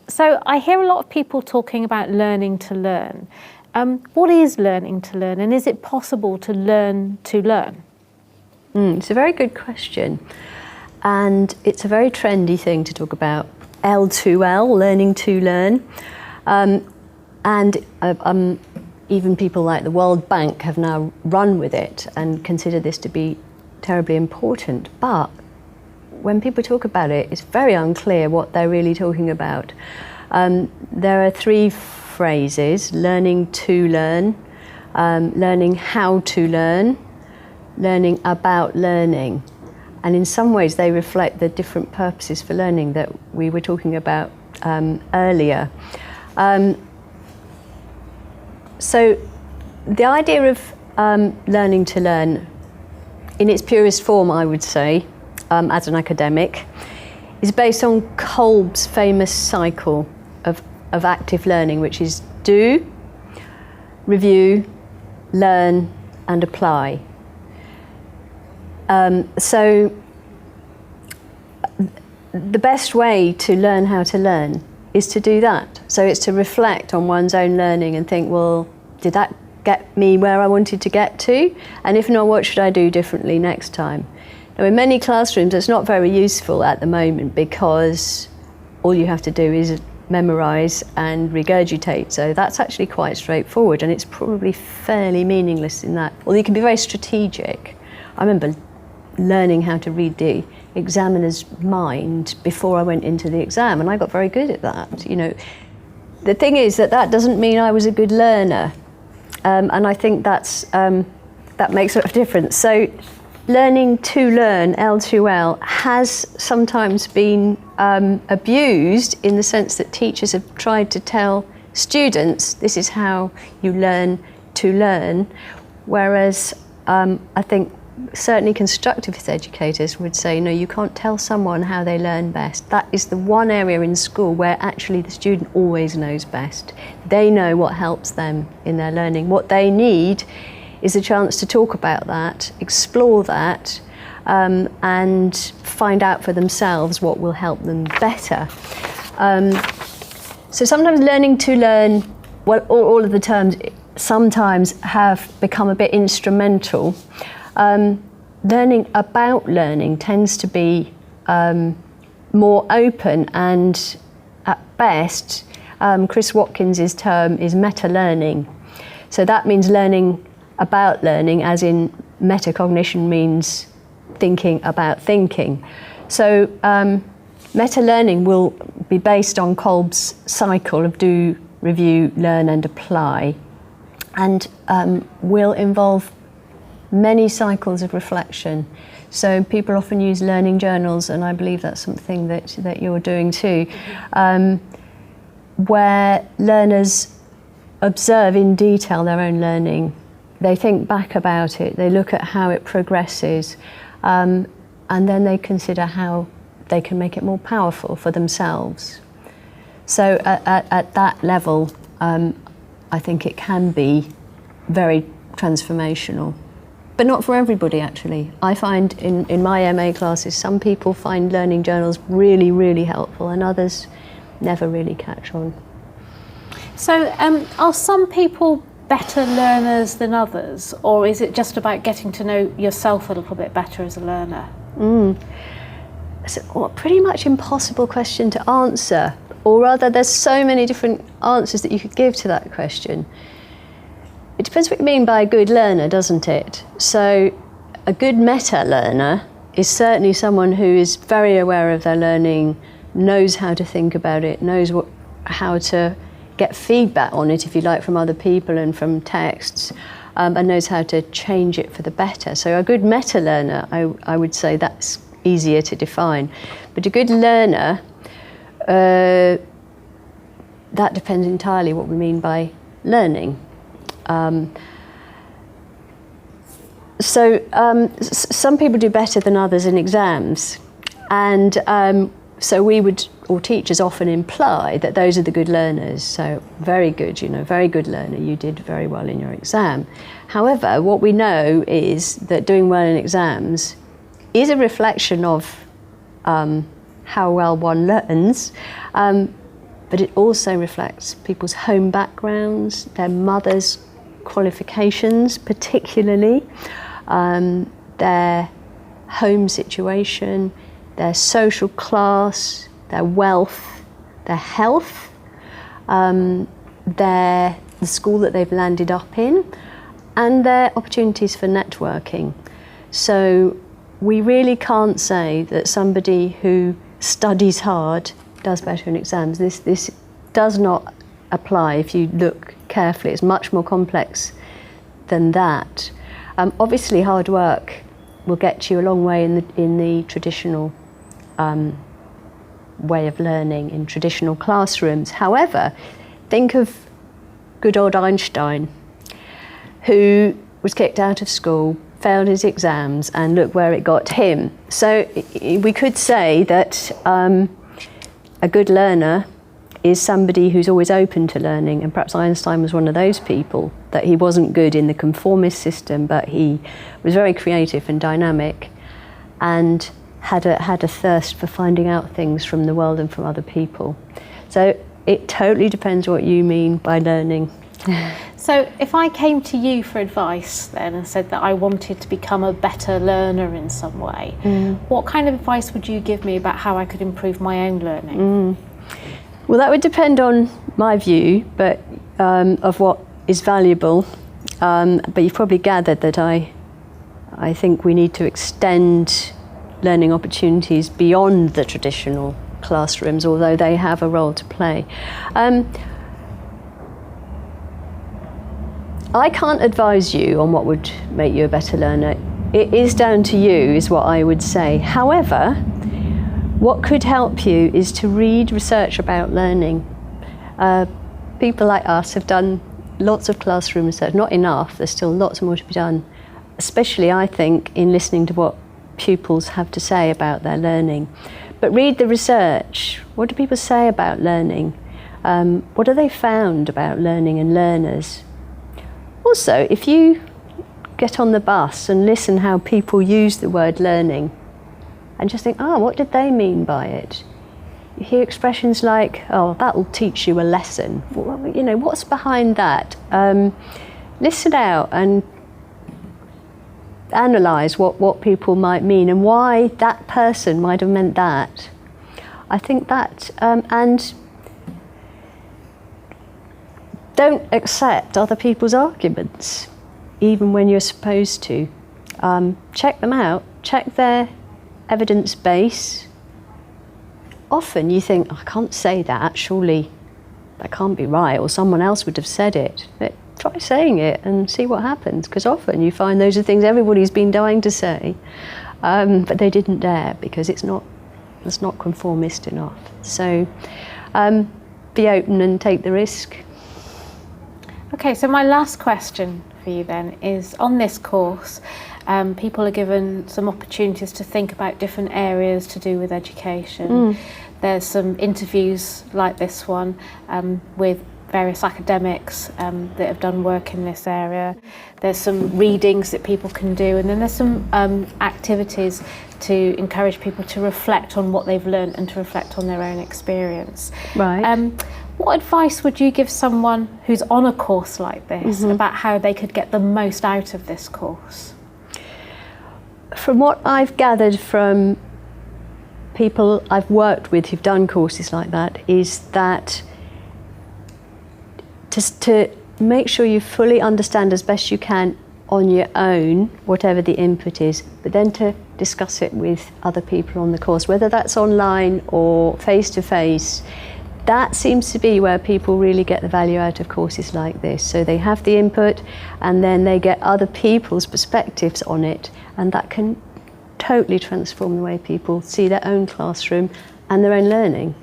So I hear a lot of people talking about learning to learn. What is learning to learn, and is it possible to learn to learn? It's a very good question, and it's a very trendy thing to talk about. L2L, learning to learn, and even people like the World Bank have now run with it and consider this to be terribly important. But when people talk about it, it's very unclear what they're really talking about. There are three phrases: learning to learn, learning how to learn, learning about learning. And in some ways they reflect the different purposes for learning that we were talking about earlier. So the idea of learning to learn, in its purest form, I would say, as an academic, is based on Kolb's famous cycle of active learning, which is do, review, learn, and apply. So the best way to learn how to learn is to do that. So it's to reflect on one's own learning and think, well, did that get me where I wanted to get to? And if not, what should I do differently next time? Now, in many classrooms, it's not very useful at the moment because all you have to do is memorise and regurgitate. So that's actually quite straightforward, and it's probably fairly meaningless in that. Well, you can be very strategic. I remember learning how to read the examiner's mind before I went into the exam, and I got very good at that. You know, the thing is that doesn't mean I was a good learner, and I think that makes a difference. So learning to learn, L2L, has sometimes been abused in the sense that teachers have tried to tell students this is how you learn to learn, whereas I think certainly constructivist educators would say, no, you can't tell someone how they learn best. That is the one area in school where actually the student always knows best. They know what helps them in their learning. What they need is a chance to talk about that, explore that, and find out for themselves what will help them better. So sometimes learning to learn, well, all of the terms sometimes have become a bit instrumental. Learning about learning tends to be more open, and at best, Chris Watkins's term is meta-learning. So that means learning about learning, as in metacognition means thinking about thinking. So meta-learning will be based on Kolb's cycle of do, review, learn and apply, and will involve many cycles of reflection. So people often use learning journals, and I believe that's something that you're doing too, where learners observe in detail their own learning. They think back about it, they look at how it progresses, and then they consider how they can make it more powerful for themselves. So at that level, I think it can be very transformational. But not for everybody, actually. I find in my MA classes, some people find learning journals really, really helpful, and others never really catch on. So are some people better learners than others, or is it just about getting to know yourself a little bit better as a learner? It's a pretty much impossible question to answer, or rather there's so many different answers that you could give to that question. It depends what you mean by a good learner, doesn't it? So a good meta-learner is certainly someone who is very aware of their learning, knows how to think about it, knows how to get feedback on it, if you like, from other people and from texts, and knows how to change it for the better. So a good meta-learner, I would say that's easier to define. But a good learner, that depends entirely what we mean by learning. Some people do better than others in exams, and so we would, or teachers often imply that those are the good learners. So very good, very good learner, you did very well in your exam. However, what we know is that doing well in exams is a reflection of how well one learns, but it also reflects people's home backgrounds, their mother's qualifications particularly, their home situation, their social class, their wealth, their health, the school that they've landed up in, and their opportunities for networking. So we really can't say that somebody who studies hard does better in exams. This does not apply if you look carefully. It's much more complex than that. Obviously, hard work will get you a long way in the traditional way of learning, in traditional classrooms. However, think of good old Einstein, who was kicked out of school, failed his exams, and look where it got him. So we could say that a good learner is somebody who's always open to learning, and perhaps Einstein was one of those people, that he wasn't good in the conformist system, but he was very creative and dynamic and had a thirst for finding out things from the world and from other people. So it totally depends what you mean by learning. So if I came to you for advice then and said that I wanted to become a better learner in some way, what kind of advice would you give me about how I could improve my own learning? Well, that would depend on my view, but of what is valuable. But you've probably gathered that I think we need to extend learning opportunities beyond the traditional classrooms, although they have a role to play. I can't advise you on what would make you a better learner. It is down to you, is what I would say. However, what could help you is to read research about learning. People like us have done lots of classroom research, not enough, there's still lots more to be done, especially I think in listening to what pupils have to say about their learning. But read the research. What do people say about learning? What have they found about learning and learners? Also, if you get on the bus and listen how people use the word learning and just think, what did they mean by it? You hear expressions like, that'll teach you a lesson. You know, what's behind that? Listen out and analyse what people might mean and why that person might have meant that. I think that, and don't accept other people's arguments, even when you're supposed to. Check them out, check their evidence base. Often you think, I can't say that, surely that can't be right, or someone else would have said it. But try saying it and see what happens, because often you find those are things everybody's been dying to say, but they didn't dare because it's not conformist enough. So be open and take the risk. Okay, so my last question for you then is, on this course, people are given some opportunities to think about different areas to do with education. There's some interviews like this one with various academics that have done work in this area. There's some readings that people can do, and then there's some activities to encourage people to reflect on what they've learned and to reflect on their own experience. Right. What advice would you give someone who's on a course like this about how they could get the most out of this course? From what I've gathered from people I've worked with who've done courses like that, is that to make sure you fully understand as best you can on your own whatever the input is, but then to discuss it with other people on the course, whether that's online or face-to-face. That seems to be where people really get the value out of courses like this. So they have the input and then they get other people's perspectives on it, and that can totally transform the way people see their own classroom and their own learning.